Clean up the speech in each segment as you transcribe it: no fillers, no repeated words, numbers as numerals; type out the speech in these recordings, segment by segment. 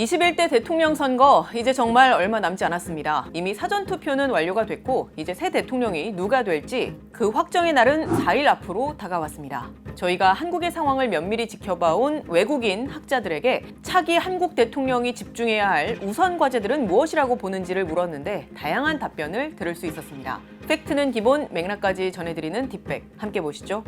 21대 대통령 선거 이제 정말 얼마 남지 않았습니다. 이미 사전투표는 완료가 됐고 이제 새 대통령이 누가 될지 그 확정의 날은 4일 앞으로 다가왔습니다. 저희가 한국의 상황을 면밀히 지켜봐온 외국인 학자들에게 차기 한국 대통령이 집중해야 할 우선 과제들은 무엇이라고 보는지를 물었는데 다양한 답변을 들을 수 있었습니다. 팩트는 기본, 맥락까지 전해드리는 딥백 함께 보시죠.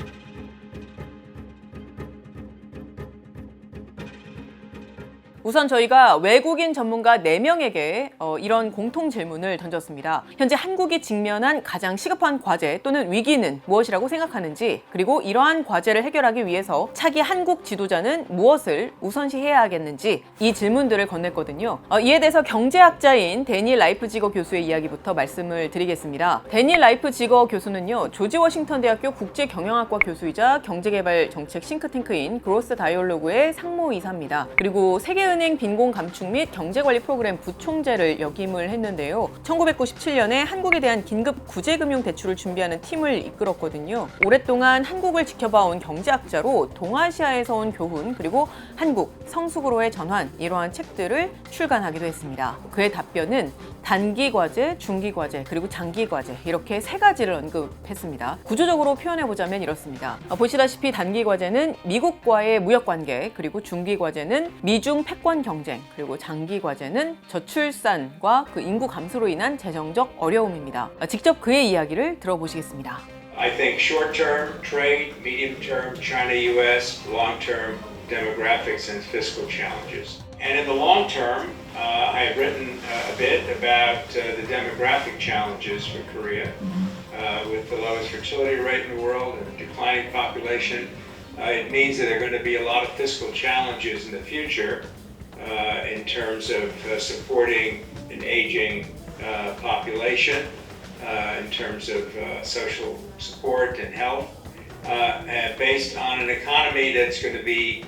우선 저희가 외국인 전문가 4명에게 이런 공통 질문을 던졌습니다. 현재 한국이 직면한 가장 시급한 과제 또는 위기는 무엇이라고 생각하는지, 그리고 이러한 과제를 해결하기 위해서 차기 한국 지도자는 무엇을 우선시해야 하겠는지 이 질문들을 건넸거든요. 이에 대해서 경제학자인 데니 라이프지거 교수의 이야기부터 말씀을 드리겠습니다. 데니 라이프지거 교수는요, 조지 워싱턴 대학교 국제경영학과 교수이자 경제개발 정책 싱크탱크인 그로스 다이얼로그의 상무이사입니다. 그리고 세계은행 빈곤 감축 및 경제관리 프로그램 부총재를 역임을 했는데요. 1997년에 한국에 대한 긴급 구제금융 대출을 준비하는 팀을 이끌었거든요. 오랫동안 한국을 지켜봐온 경제학자로 동아시아에서 온 교훈, 그리고 한국, 성숙으로의 전환, 이러한 책들을 출간하기도 했습니다. 그의 답변은 단기 과제, 중기 과제, 그리고 장기 과제, 이렇게 3가지를 언급했습니다. 구조적으로 표현해보자면 이렇습니다. 보시다시피 단기 과제는 미국과의 무역관계, 그리고 중기 과제는 미중 패권 경쟁, 그리고 장기 과제는 저출산과 그 인구 감소로 인한 재정적 어려움입니다. 직접 그의 이야기를 들어보시겠습니다. I think short-term trade, medium-term China-US, long-term demographics and fiscal challenges. And in the long term, I have written a bit about the demographic challenges for Korea, with the lowest fertility rate in the world and a declining population. It means that there are going to be a lot of fiscal challenges in the future in terms of supporting an aging population, in terms of social support and health, based on an economy that's going to be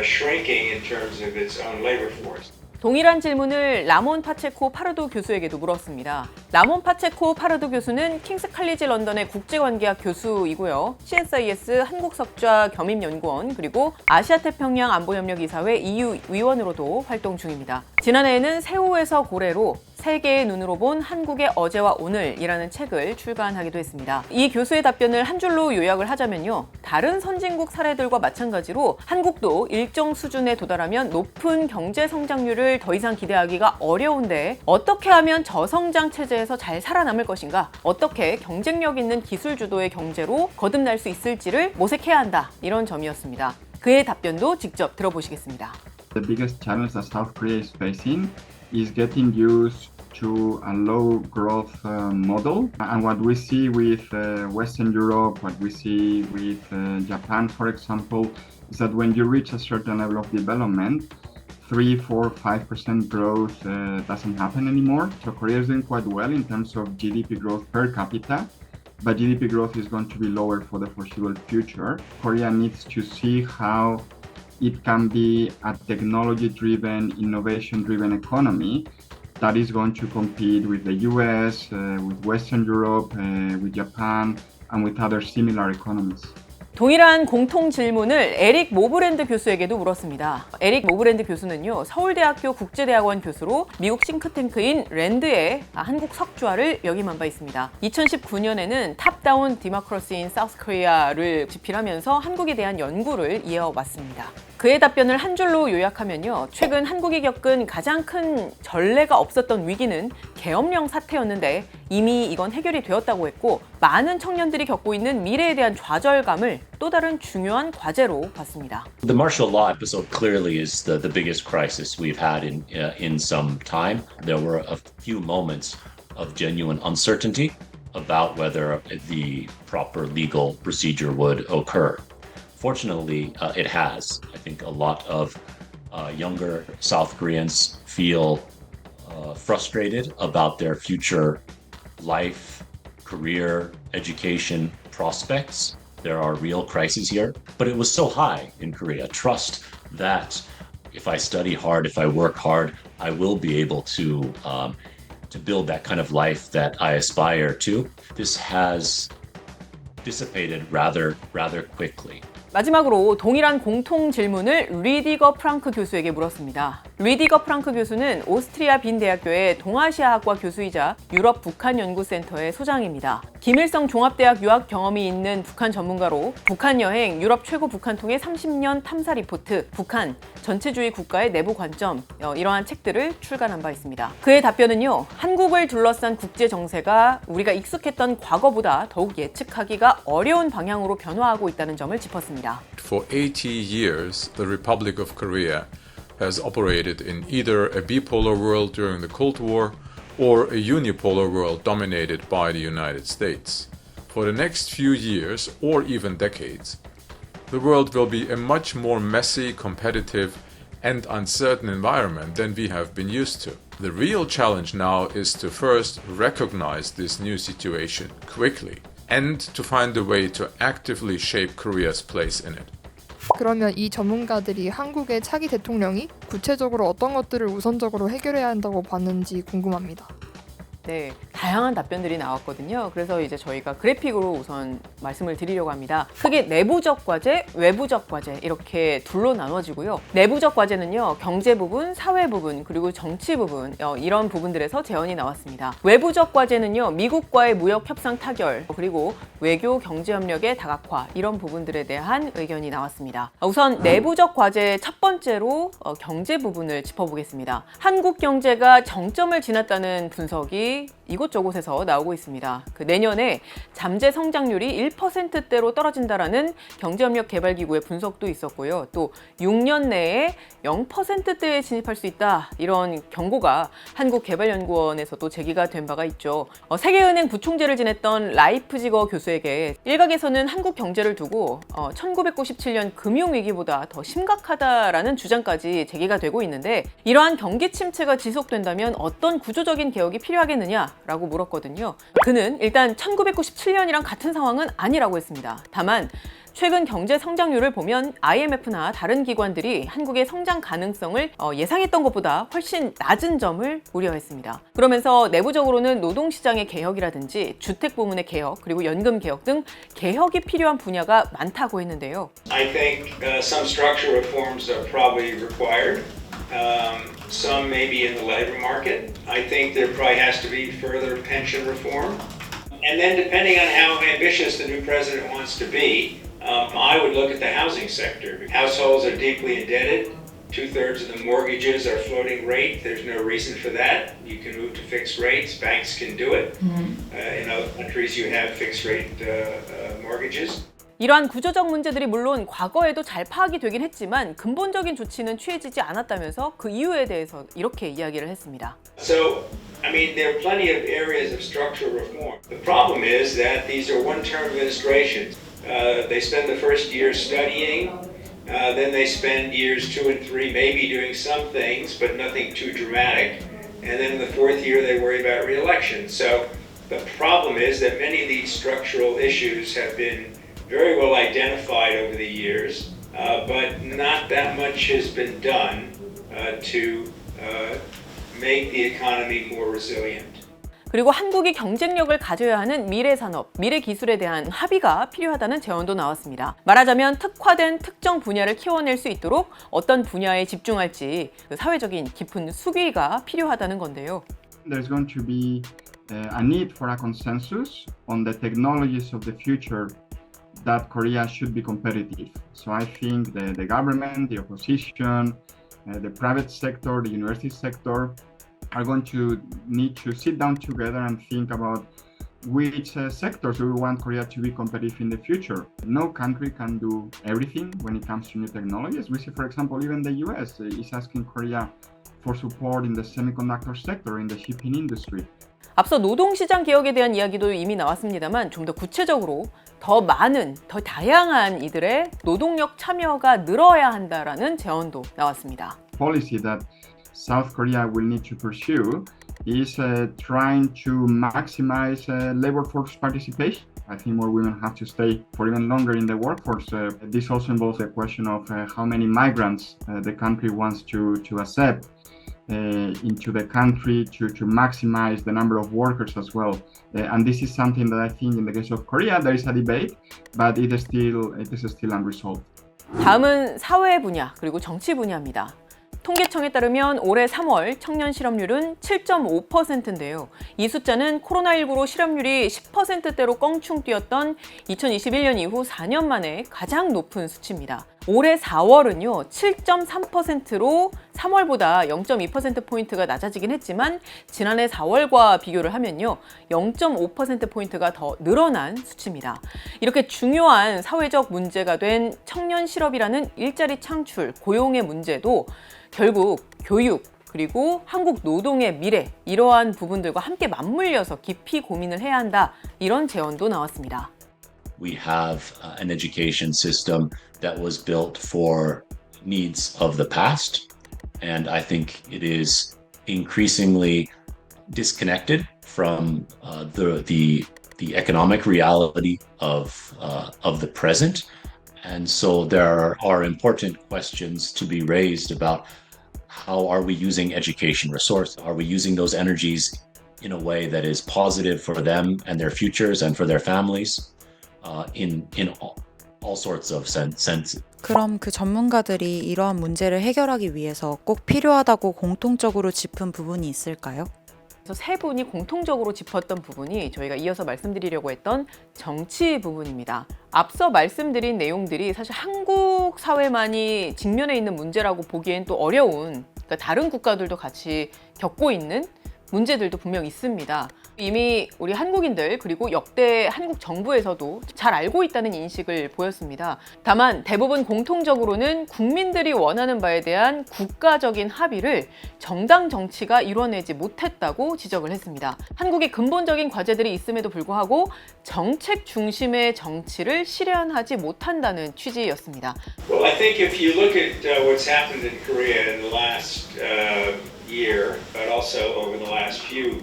shrinking in terms of its own labor force. 동일한 질문을 라몬 파체코 파르도 교수에게도 물었습니다. 라몬 파체코 파르도 교수는 킹스 칼리지 런던의 국제관계학 교수이고요. CSIS 한국석좌 겸임연구원, 그리고 아시아태평양 안보협력이사회 EU 위원으로도 활동 중입니다. 지난해에는 세우에서 고래로 세계의 눈으로 본 한국의 어제와 오늘이라는 책을 출간하기도 했습니다. 이 교수의 답변을 한 줄로 요약을 하자면요, 다른 선진국 사례들과 마찬가지로 한국도 일정 수준에 도달하면 높은 경제 성장률을 더 이상 기대하기가 어려운데 어떻게 하면 저성장 체제에서 잘 살아남을 것인가, 어떻게 경쟁력 있는 기술 주도의 경제로 거듭날 수 있을지를 모색해야 한다, 이런 점이었습니다. 그의 답변도 직접 들어보시겠습니다. The biggest challenge that South Korea is facing is getting used to a low growth model. And what we see with Western Europe, what we see with Japan, for example, is that when you reach a certain level of development, 3, 4, 5% growth doesn't happen anymore. So Korea is doing quite well in terms of GDP growth per capita, but GDP growth is going to be lower for the foreseeable future. Korea needs to see how it can be a technology-driven, innovation-driven economy that is going to compete with the US, with Western Europe, with Japan, and with other similar economies. 동일한 공통 질문을 에릭 모브랜드 교수에게도 물었습니다. 에릭 모브랜드 교수는요, 서울대학교 국제대학원 교수로 미국 싱크탱크인 랜드의 한국 석좌를 역임한 바 있습니다. 2019년에는 탑다운 디모크러시 인 사우스 코리아를 집필하면서 한국에 대한 연구를 이어왔습니다. 그의 답변을 한 줄로 요약하면요, 최근 한국이 겪은 가장 큰 전례가 없었던 위기는 계엄령 사태였는데 이미 이건 해결이 되었다고 했고, 많은 청년들이 겪고 있는 미래에 대한 좌절감을 또 다른 중요한 과제로 봤습니다. The martial law episode clearly is the biggest crisis we've had in some time. There were a few moments of genuine uncertainty about whether the proper legal procedure would occur. Fortunately, it has. I think a lot of younger South Koreans feel frustrated about their future life, career, education prospects. There are real crises here, but it was so high in Korea. Trust that if I study hard, if I work hard, I will be able to build that kind of life that I aspire to. This has dissipated rather quickly. 마지막으로 동일한 공통 질문을 리디거 프랑크 교수에게 물었습니다. 리디거 프랑크 교수는 오스트리아 빈 대학교의 동아시아학과 교수이자 유럽 북한 연구센터의 소장입니다. 김일성 종합대학 유학 경험이 있는 북한 전문가로 북한 여행, 유럽 최고 북한통의 30년 탐사 리포트, 북한, 전체주의 국가의 내부 관점 이러한 책들을 출간한 바 있습니다. 그의 답변은요. 한국을 둘러싼 국제 정세가 우리가 익숙했던 과거보다 더욱 예측하기가 어려운 방향으로 변화하고 있다는 점을 짚었습니다. For 80 years, the Republic of Korea has operated in either a bipolar world during the Cold War or a unipolar world dominated by the United States. For the next few years or even decades, the world will be a much more messy, competitive, and uncertain environment than we have been used to. The real challenge now is to first recognize this new situation quickly and to find a way to actively shape Korea's place in it. 그러면 이 전문가들이 한국의 차기 대통령이 구체적으로 어떤 것들을 우선적으로 해결해야 한다고 봤는지 궁금합니다. 네, 다양한 답변들이 나왔거든요. 그래서 이제 저희가 그래픽으로 우선 말씀을 드리려고 합니다. 크게 내부적 과제, 외부적 과제 이렇게 둘로 나눠지고요. 내부적 과제는요, 경제 부분, 사회 부분, 그리고 정치 부분 이런 부분들에서 제언이 나왔습니다. 외부적 과제는요, 미국과의 무역 협상 타결, 그리고 외교 경제 협력의 다각화 이런 부분들에 대한 의견이 나왔습니다. 우선 내부적 과제 첫 번째로 경제 부분을 짚어보겠습니다. 한국 경제가 정점을 지났다는 분석이 이곳저곳에서 나오고 있습니다. 내년에 잠재 성장률이 1%대로 떨어진다라는 경제협력개발기구의 분석도 있었고요. 또 6년 내에 0%대에 진입할 수 있다 이런 경고가 한국개발연구원에서도 제기가 된 바가 있죠. 세계은행 부총재를 지냈던 라이프지거 교수에게 일각에서는 한국 경제를 두고 1997년 금융위기보다 더 심각하다라는 주장까지 제기가 되고 있는데 이러한 경기 침체가 지속된다면 어떤 구조적인 개혁이 필요하겠느냐 라고 물었거든요. 그는 일단 1997년이랑 같은 상황은 아니라고 했습니다. 다만 최근 경제 성장률을 보면 IMF나 다른 기관들이 한국의 성장 가능성을 예상했던 것보다 훨씬 낮은 점을 우려했습니다. 그러면서 내부적으로는 노동시장의 개혁이라든지 주택 부문의 개혁, 그리고 연금 개혁 등 개혁이 필요한 분야가 많다고 했는데요. I think some structural reforms are probably required. Some maybe in the labor market. I think there probably has to be further pension reform. And then depending on how ambitious the new president wants to be, I would look at the housing sector. Households are deeply indebted. 2/3 of the mortgages are floating rate. There's no reason for that. You can move to fixed rates. Banks can do it. In other countries you have fixed rate mortgages. 이러한 구조적 문제들이 물론 과거에도 잘 파악이 되긴 했지만 근본적인 조치는 취해지지 않았다면서 그 이유에 대해서 이렇게 이야기를 했습니다. So, I mean, there are plenty of areas of structural reform. The problem is that these are one-term administrations. They spend the first year studying, then they spend years 2 and 3 maybe doing some things, but nothing too dramatic. And then in the fourth year they worry about re-election. So the problem is that many of these structural issues have been very well identified over the years, but not that much has been done to make the economy more resilient. 그리고 한국이 경쟁력을 가져야 하는 미래 산업, 미래 기술에 대한 합의가 필요하다는 제언도 나왔습니다. 말하자면 특화된 특정 분야를 키워낼 수 있도록 어떤 분야에 집중할지 사회적인 깊은 수기가 필요하다는 건데요. There's going to be a need for a consensus on the technologies of the future that Korea should be competitive. So I think the government, the opposition, the private sector, the university sector are going to need to sit down together and think about which sectors we want Korea to be competitive in the future. No country can do everything when it comes to new technologies. We see, for example, even the US is asking Korea for support in the semiconductor sector, in the shipping industry. 앞서 노동시장 개혁에 대한 이야기도 이미 나왔습니다만 좀 더 구체적으로 더 많은, 더 다양한 이들의 노동력 참여가 늘어야 한다라는 제언도 나왔습니다. Policy that South Korea will need to pursue is trying to maximize labor force participation. I think more women have to stay for even longer in the workforce. This also involves the question of how many migrants the country wants to accept into the country to maximize the number of workers as well. And this is something that I think in the case of Korea there is a debate, but it is still unresolved. 다음은 사회 분야 그리고 정치 분야입니다. 통계청에 따르면 올해 3월 청년 실업률은 7.5%인데요. 이 숫자는 코로나19로 실업률이 10%대로 껑충 뛰었던 2021년 이후 4년 만에 가장 높은 수치입니다. 올해 4월은요, 7.3%로 3월보다 0.2%포인트가 낮아지긴 했지만 지난해 4월과 비교를 하면요, 0.5%포인트가 더 늘어난 수치입니다. 이렇게 중요한 사회적 문제가 된 청년 실업이라는 일자리 창출, 고용의 문제도 결국 교육, 그리고 한국 노동의 미래, 이러한 부분들과 함께 맞물려서 깊이 고민을 해야 한다, 이런 제언도 나왔습니다. We have an education system that was built for needs of the past, and I think it is increasingly disconnected from the economic reality of the present. And so there are important questions to be raised about how are we using education resources? Are we using those energies in a way that is positive for them and their futures and for their families? In all sorts of senses. 그럼 그 전문가들이 이러한 문제를 해결하기 위해서 꼭 필요하다고 공통적으로 짚은 부분이 있을까요? 그래서 세 분이 공통적으로 짚었던 부분이 저희가 이어서 말씀드리려고 했던 정치 부분입니다. 앞서 말씀드린 내용들이 사실 한국 사회만이 직면해 있는 문제라고 보기엔 또 어려운, 그러니까 다른 국가들도 같이 겪고 있는 문제들도 분명 있습니다. 이미 우리 한국인들 그리고 역대 한국 정부에서도 잘 알고 있다는 인식을 보였습니다. 다만 대부분 공통적으로는 국민들이 원하는 바에 대한 국가적인 합의를 정당 정치가 이뤄내지 못했다고 지적을 했습니다. 한국에 근본적인 과제들이 있음에도 불구하고 정책 중심의 정치를 실현하지 못한다는 취지였습니다. Well, I think if you look at what's happened in Korea in the last year, but also over the last few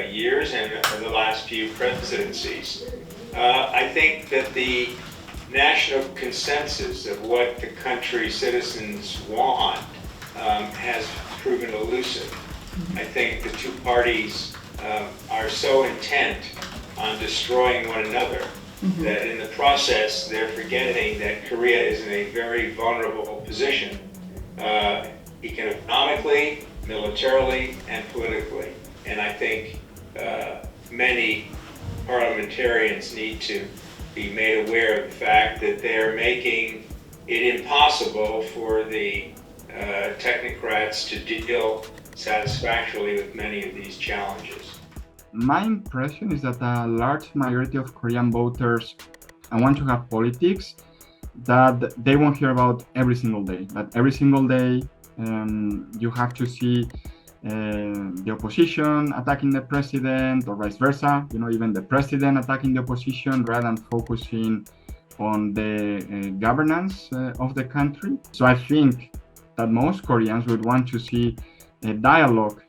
years and the last few presidencies, I think that the national consensus of what the country's citizens want has proven elusive. I think the two parties are so intent on destroying one another that in the process they're forgetting that Korea is in a very vulnerable position economically, militarily, and politically. And I think many parliamentarians need to be made aware of the fact that they're making it impossible for the technocrats to deal satisfactorily with many of these challenges. My impression is that a large majority of Korean voters want to have politics that they won't hear about every single day. That every single day you have to see the opposition attacking the president or vice versa. You know, even the president attacking the opposition rather than focusing on the governance of the country. So I think that most Koreans would want to see a dialogue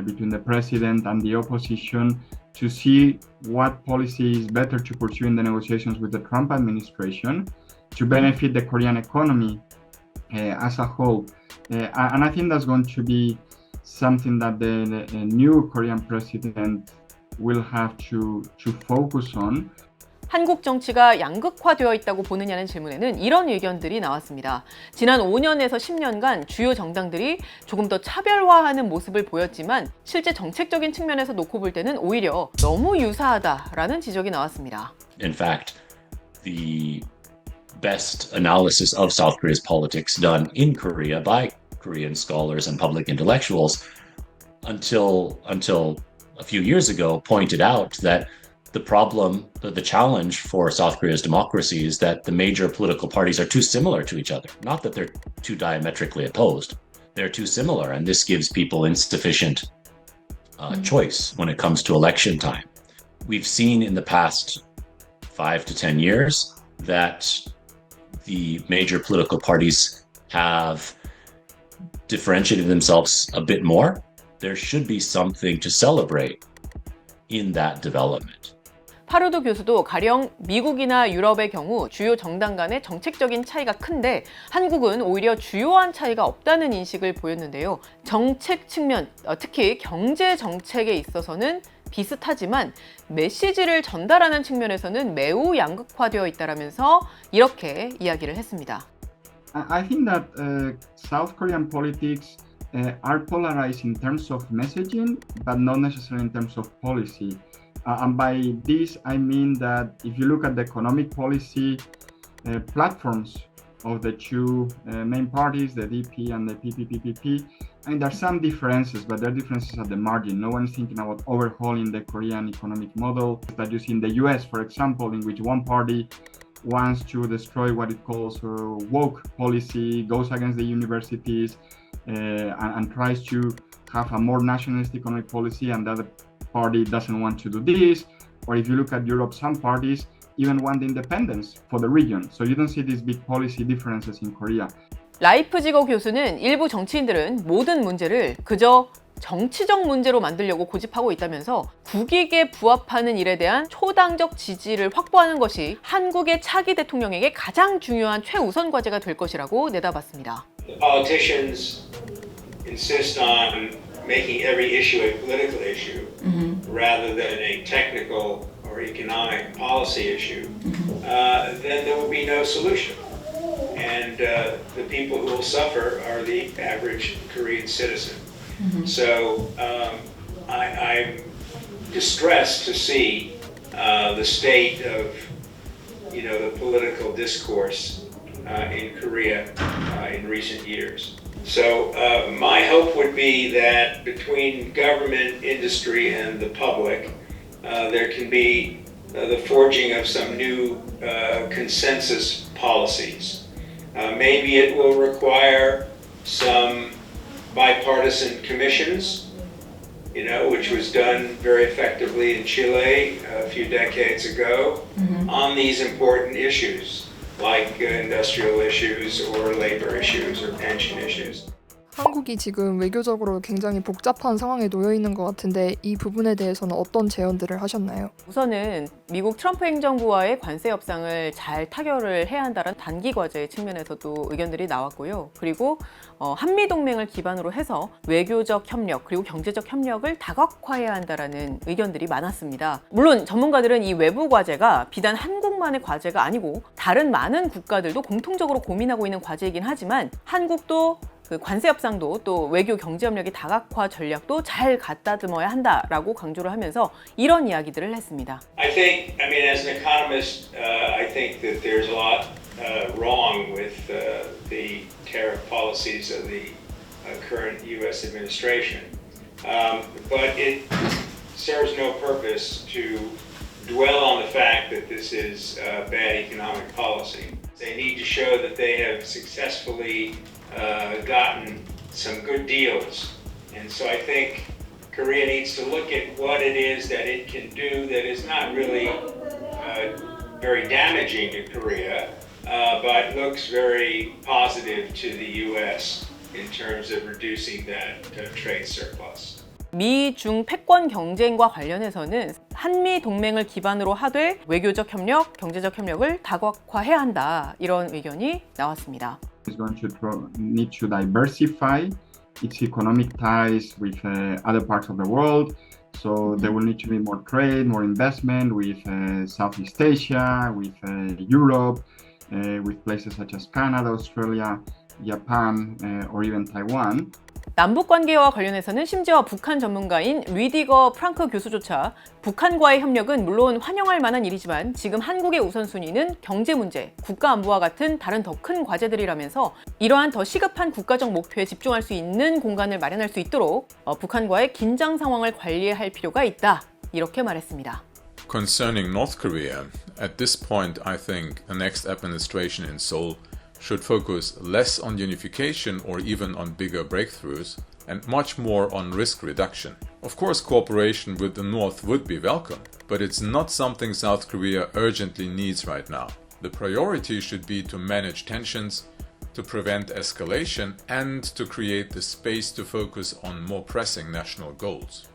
between the president and the opposition to see what policy is better to pursue in the negotiations with the Trump administration to benefit the Korean economy as a whole. And I think that's going to be something that the new Korean president will have to focus on. 한국 정치가 양극화되어 있다고 보느냐는 질문에는 이런 의견들이 나왔습니다. 지난 5년에서 10년간 주요 정당들이 조금 더 차별화하는 모습을 보였지만 실제 정책적인 측면에서 놓고 볼 때는 오히려 너무 유사하다라는 지적이 나왔습니다. In fact, the best analysis of South Korea's politics done in Korea by Korean scholars and public intellectuals until a few years ago pointed out that the problem, the challenge for South Korea's democracy is that the major political parties are too similar to each other. Not that they're too diametrically opposed. They're too similar, and this gives people insufficient choice when it comes to election time. We've seen in the past 5 to 10 years that the major political parties have differentiated themselves a bit more. There should be something to celebrate in that development. 파루도 교수도 가령 미국이나 유럽의 경우 주요 정당 간의 정책적인 차이가 큰데 한국은 오히려 주요한 차이가 없다는 인식을 보였는데요. 정책 측면, 특히 경제 정책에 있어서는 비슷하지만 메시지를 전달하는 측면에서는 매우 양극화되어 있다라면서 이렇게 이야기를 했습니다. I think that South Korean politics are polarized in terms of messaging, but not necessarily in terms of policy. And by this, I mean that if you look at the economic policy platforms of the two main parties, the DP and the PPPPP, and there are some differences, but there are differences at the margin. No one is thinking about overhauling the Korean economic model that you see in the US, for example, in which one party wants to destroy what it calls woke policy, goes against the universities, and tries to have a more nationalist economic policy, and the other party doesn't want to do this. Or if you look at Europe, some parties even want independence for the region. So you don't see these big policy differences in Korea. 라이프지거 교수는 일부 정치인들은 모든 문제를 그저 정치적 문제로 만들려고 고집하고 있다면서 국익에 부합하는 일에 대한 초당적 지지를 확보하는 것이 한국의 차기 대통령에게 가장 중요한 최우선 과제가 될 것이라고 내다봤습니다. Politicians insist on making every issue a political issue rather than a technical or economic policy issue, then there will be no solution. And the people who will suffer are the average Korean citizen. So I'm distressed to see the state of, the political discourse in Korea in recent years. So my hope would be that between government, industry, and the public, there can be the forging of some new consensus policies. Maybe it will require some bipartisan commissions, which was done very effectively in Chile a few decades ago on these important issues, like industrial issues or labor issues or pension issues. 한국이 지금 외교적으로 굉장히 복잡한 상황에 놓여 있는 것 같은데 이 부분에 대해서는 어떤 제언들을 하셨나요? 우선은 미국 트럼프 행정부와의 관세 협상을 잘 타결을 해야 한다는 단기 과제 측면에서도 의견들이 나왔고요. 그리고 한미 동맹을 기반으로 해서 외교적 협력 그리고 경제적 협력을 다각화해야 한다는 의견들이 많았습니다. 물론 전문가들은 이 외부 과제가 비단 한국만의 과제가 아니고 다른 많은 국가들도 공통적으로 고민하고 있는 과제이긴 하지만 한국도 그 관세 협상도 또 외교 경제 협력의 다각화 전략도 잘 갖다듬어야 한다라고 강조를 하면서 이런 이야기들을 했습니다. I think, as an economist, I think that there's a lot wrong with the tariff policies of the current U.S. administration, but it serves no purpose to dwell on the fact that this is bad economic policy. They need to show that they have successfully gotten some good deals. And so I think Korea needs to look at what it is that it can do that is not really very damaging to Korea, but looks very positive to the U.S. in terms of reducing that trade surplus. 미-중 패권 경쟁과 관련해서는 한미 동맹을 기반으로 하되 외교적 협력, 경제적 협력을 다각화해야 한다 이런 의견이 나왔습니다. It's going to need to diversify its economic ties with other parts of the world. So there will need to be more trade, more investment with Southeast Asia, with Europe, with places such as Canada, Australia, Japan, or even Taiwan. 남북 관계와 관련해서는 심지어 북한 전문가인 리디거 프랑크 교수조차 북한과의 협력은 물론 환영할 만한 일이지만 지금 한국의 우선순위는 경제 문제, 국가 안보와 같은 다른 더 큰 과제들이라면서 이러한 더 시급한 국가적 목표에 집중할 수 있는 공간을 마련할 수 있도록 북한과의 긴장 상황을 관리할 필요가 있다. 이렇게 말했습니다. Concerning North Korea, at this point I think the next administration in Seoul should focus less on unification or even on bigger breakthroughs and much more on risk reduction. Of course, cooperation with the North would be welcome, but it's not something South Korea urgently needs right now. The priority should be to manage tensions, to prevent escalation, and to create the space to focus on more pressing national goals.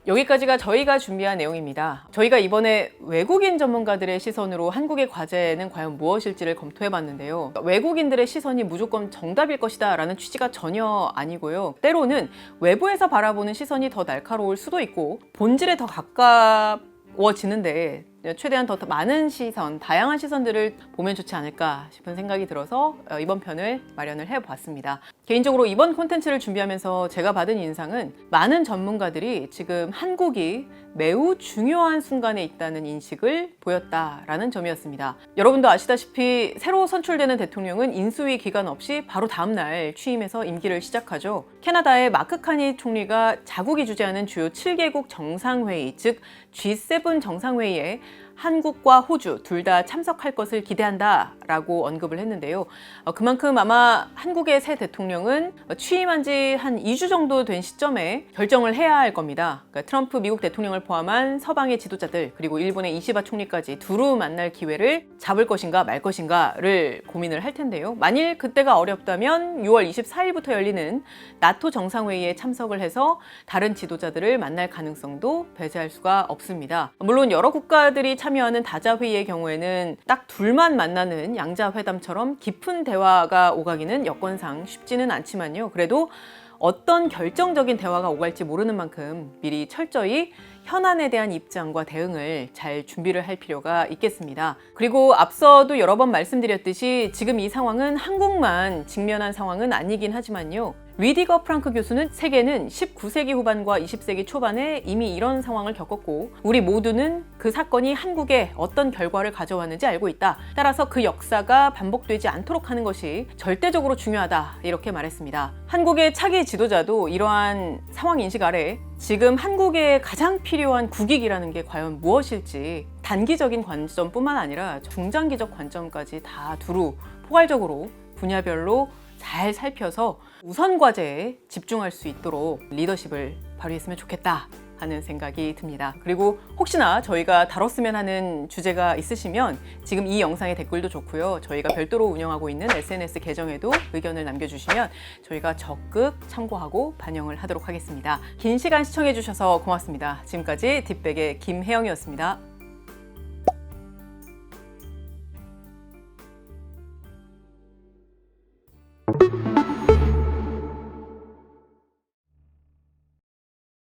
여기까지가 저희가 준비한 내용입니다. 저희가 이번에 외국인 전문가들의 시선으로 한국의 과제는 과연 무엇일지를 검토해봤는데요. 외국인들의 시선이 무조건 정답일 것이다 라는 취지가 전혀 아니고요. 때로는 외부에서 바라보는 시선이 더 날카로울 수도 있고 본질에 더 가까워지는데 최대한 더 많은 시선, 다양한 시선들을 보면 좋지 않을까 싶은 생각이 들어서 이번 편을 마련을 해봤습니다. 개인적으로 이번 콘텐츠를 준비하면서 제가 받은 인상은 많은 전문가들이 지금 한국이 매우 중요한 순간에 있다는 인식을 보였다라는 점이었습니다. 여러분도 아시다시피 새로 선출되는 대통령은 인수위 기간 없이 바로 다음 날 취임해서 임기를 시작하죠. 캐나다의 마크 카니 총리가 자국이 주재하는 주요 7개국 정상회의, 즉 G7 정상회의에 한국과 호주 둘 다 참석할 것을 기대한다라고 언급을 했는데요. 그만큼 아마 한국의 새 대통령은 취임한 지 한 2주 정도 된 시점에 결정을 해야 할 겁니다. 그러니까 트럼프 미국 대통령을 포함한 서방의 지도자들 그리고 일본의 이시바 총리까지 두루 만날 기회를 잡을 것인가 말 것인가를 고민을 할 텐데요. 만일 그때가 어렵다면 6월 24일부터 열리는 나토 정상회의에 참석을 해서 다른 지도자들을 만날 가능성도 배제할 수가 없습니다. 물론 여러 국가들이 참여하는 다자회의의 경우에는 딱 둘만 만나는 양자회담처럼 깊은 대화가 오가기는 여건상 쉽지는 않지만요. 그래도 어떤 결정적인 대화가 오갈지 모르는 만큼 미리 철저히 현안에 대한 입장과 대응을 잘 준비를 할 필요가 있겠습니다. 그리고 앞서도 여러 번 말씀드렸듯이 지금 이 상황은 한국만 직면한 상황은 아니긴 하지만요. 리디거 프랑크 교수는 세계는 19세기 후반과 20세기 초반에 이미 이런 상황을 겪었고 우리 모두는 그 사건이 한국에 어떤 결과를 가져왔는지 알고 있다. 따라서 그 역사가 반복되지 않도록 하는 것이 절대적으로 중요하다. 이렇게 말했습니다. 한국의 차기 지도자도 이러한 상황 인식 아래 지금 한국에 가장 필요한 국익이라는 게 과연 무엇일지 단기적인 관점뿐만 아니라 중장기적 관점까지 다 두루 포괄적으로 분야별로 잘 살펴서 우선 과제에 집중할 수 있도록 리더십을 발휘했으면 좋겠다 하는 생각이 듭니다. 그리고 혹시나 저희가 다뤘으면 하는 주제가 있으시면 지금 이 영상의 댓글도 좋고요. 저희가 별도로 운영하고 있는 SNS 계정에도 의견을 남겨주시면 저희가 적극 참고하고 반영을 하도록 하겠습니다. 긴 시간 시청해 주셔서 고맙습니다. 지금까지 딥백의 김혜영이었습니다.